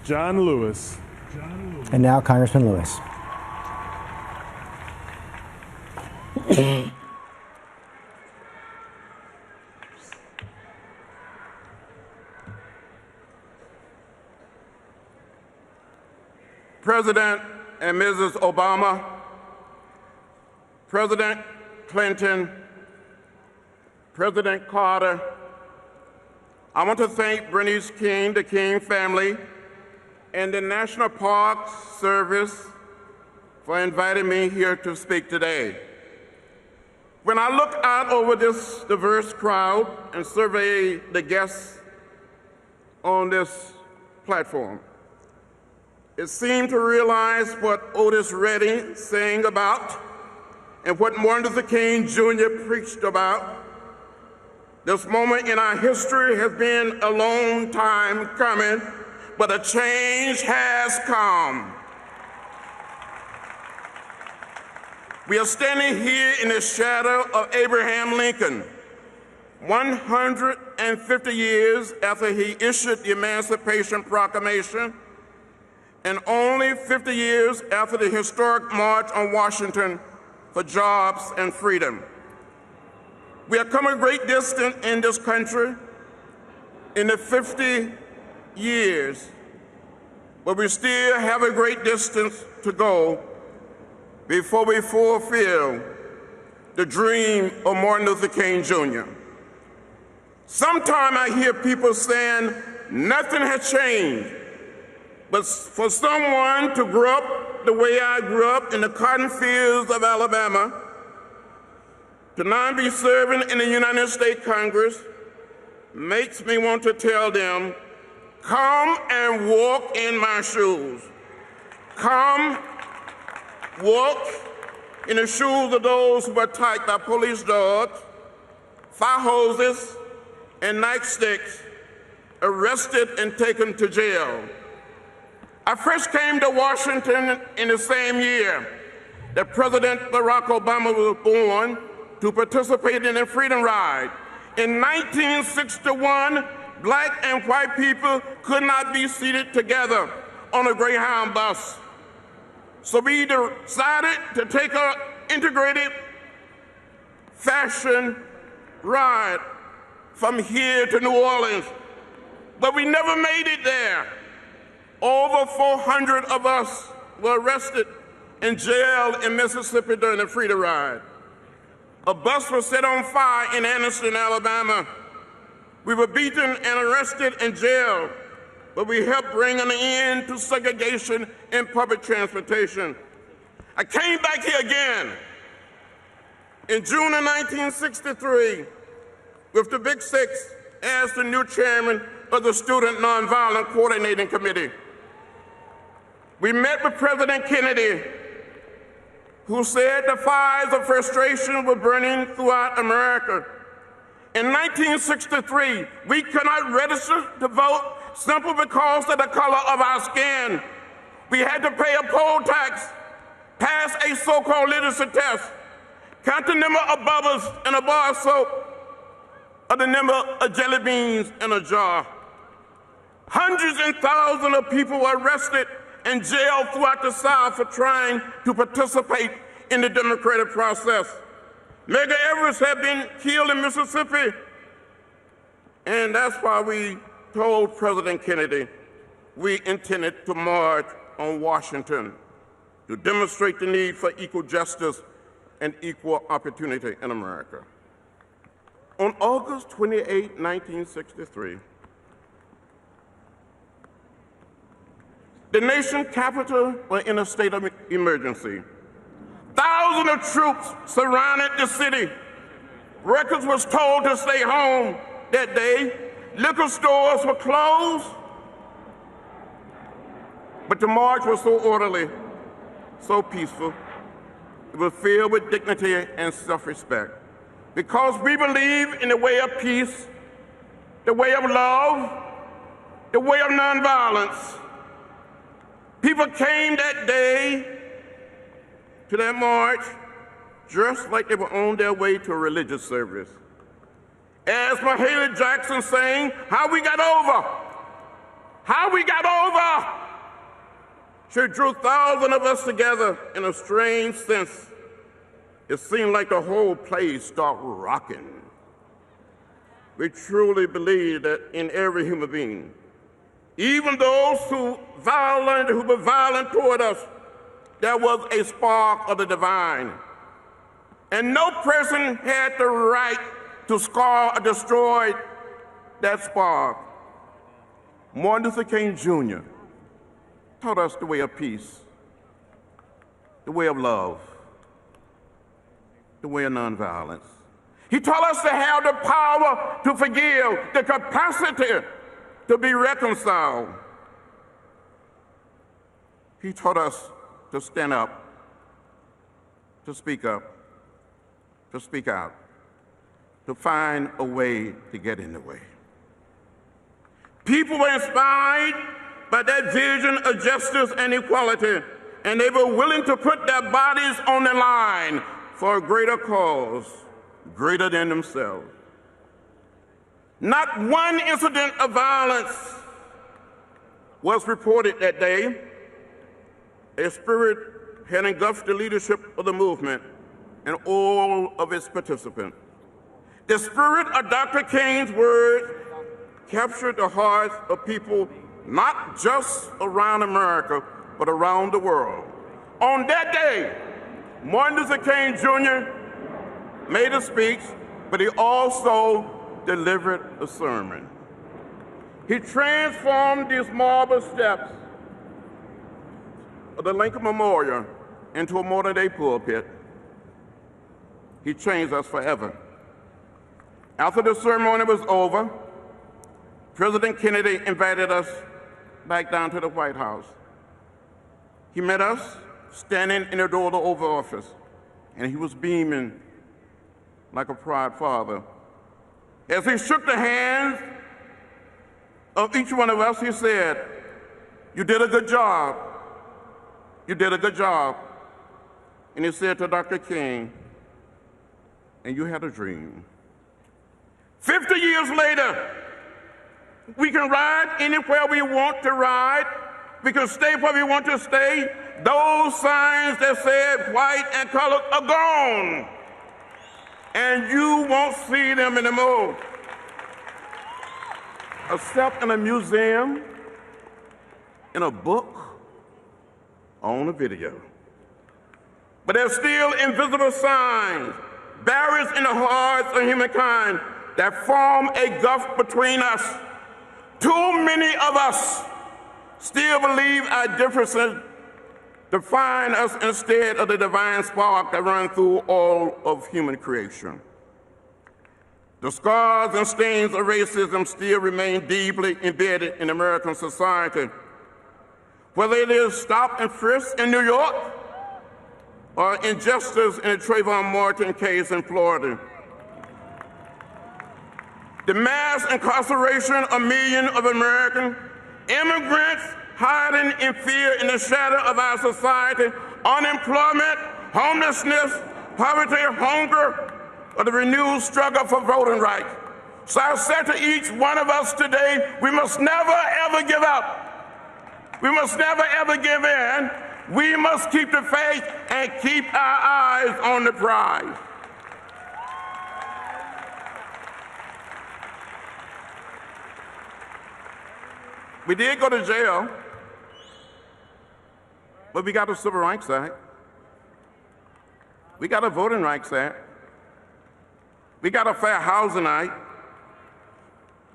John Lewis. And now Congressman Lewis. President and Mrs. Obama, President Clinton, President Carter, I want to thank Bernice King, the King family, and the National Park Service for inviting me here to speak today. When I look out over this diverse crowd and survey the guests on this platform, it seemed to realize what Otis Redding sang about and what Martin Luther King Jr. preached about. This moment in our history has been a long time coming, but a change has come. We are standing here in the shadow of Abraham Lincoln, 150 years after he issued the Emancipation Proclamation, and only 50 years after the historic March on Washington for jobs and freedom. We have come a great distance in this country in the 50 years, but we still have a great distance to go before we fulfill the dream of Martin Luther King Jr. Sometimes I hear people saying nothing has changed. But for someone to grow up the way I grew up in the cotton fields of Alabama, to now be serving in the United States Congress, makes me want to tell them, come and walk in my shoes. Come, walk in the shoes of those who were attacked by police dogs, fire hoses, and nightsticks, arrested and taken to jail. I first came to Washington in the same year that President Barack Obama was born to participate in the Freedom Ride. In 1961, black and white people could not be seated together on a Greyhound bus. So we decided to take an integrated fashion ride from here to New Orleans, but we never made it there. Over 400 of us were arrested and jailed in Mississippi during the Freedom Ride. A bus was set on fire in Anniston, Alabama. We were beaten and arrested and jailed, but we helped bring an end to segregation in public transportation. I came back here again in June of 1963 with the Big Six as the new chairman of the Student Nonviolent Coordinating Committee. We met with President Kennedy, who said the fires of frustration were burning throughout America. In 1963, we could not register to vote simply because of the color of our skin. We had to pay a poll tax, pass a so-called literacy test, count the number of bubbles in a bar of soap, or the number of jelly beans in a jar. Hundreds and thousands of people were arrested and jailed throughout the South for trying to participate in the democratic process. Medgar Evers had been killed in Mississippi, and that's why we told President Kennedy we intended to march on Washington to demonstrate the need for equal justice and equal opportunity in America. On August 28, 1963, the nation's capital was in a state of emergency. Thousands of troops surrounded the city. Records was told to stay home that day. Liquor stores were closed. But the march was so orderly, so peaceful. It was filled with dignity and self-respect. Because we believe in the way of peace, the way of love, the way of nonviolence. People came that day to that march dressed like they were on their way to a religious service. As Mahalia Jackson sang, how we got over, how we got over. She drew thousands of us together in a strange sense. It seemed like the whole place started rocking. We truly believe that in every human being, even those who were violent toward us, there was a spark of the divine. And no person had the right to scar or destroy that spark. Martin Luther King Jr. taught us the way of peace, the way of love, the way of nonviolence. He taught us to have the power to forgive, the capacity to be reconciled. He taught us to stand up, to speak out, to find a way to get in the way. People were inspired by that vision of justice and equality, and they were willing to put their bodies on the line for a greater cause, greater than themselves. Not one incident of violence was reported that day. A spirit had engulfed the leadership of the movement and all of its participants. The spirit of Dr. King's words captured the hearts of people not just around America, but around the world. On that day, Martin Luther King Jr. made a speech, but he also delivered a sermon. He transformed these marble steps of the Lincoln Memorial into a modern-day pulpit. He changed us forever. After the ceremony was over, President Kennedy invited us back down to the White House. He met us standing in the door of the Oval Office, and he was beaming like a proud father. As he shook the hands of each one of us, he said, "You did a good job. You did a good job." And he said to Dr. King, "And you had a dream." 50 years later, we can ride anywhere we want to ride. We can stay where we want to stay. Those signs that said white and colored are gone, and you won't see them anymore, except in a museum, in a book, on a video. But there's still invisible signs, barriers in the hearts of humankind that form a gulf between us. Too many of us still believe our differences define us instead of the divine spark that runs through all of human creation. The scars and stains of racism still remain deeply embedded in American society. Whether it is stop and frisk in New York or injustice in the Trayvon Martin case in Florida. The mass incarceration of millions of American immigrants hiding in fear in the shadow of our society, unemployment, homelessness, poverty, hunger, or the renewed struggle for voting rights. So I said to each one of us today, we must never ever give up. We must never ever give in. We must keep the faith and keep our eyes on the prize. We did go to jail, but we got a Civil Rights Act. We got a Voting Rights Act. We got a Fair Housing Act.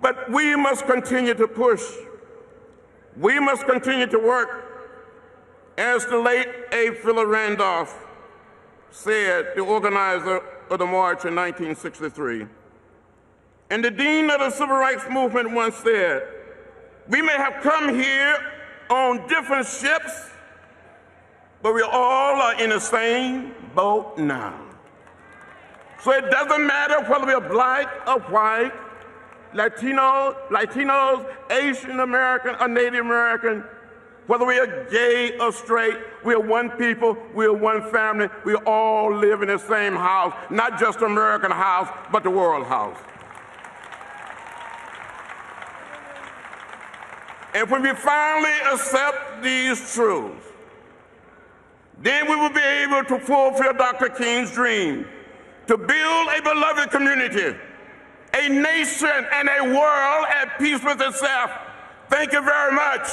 But we must continue to push. We must continue to work. As the late A. Philip Randolph said, the organizer of the march in 1963. And the dean of the Civil Rights Movement once said, "We may have come here on different ships, but we all are in the same boat now." So it doesn't matter whether we're black or white, Latinos, Asian American, or Native American, whether we are gay or straight, we are one people, we are one family, we all live in the same house, not just the American house, but the world house. And when we finally accept these truths, then we will be able to fulfill Dr. King's dream to build a beloved community, a nation, and a world at peace with itself. Thank you very much.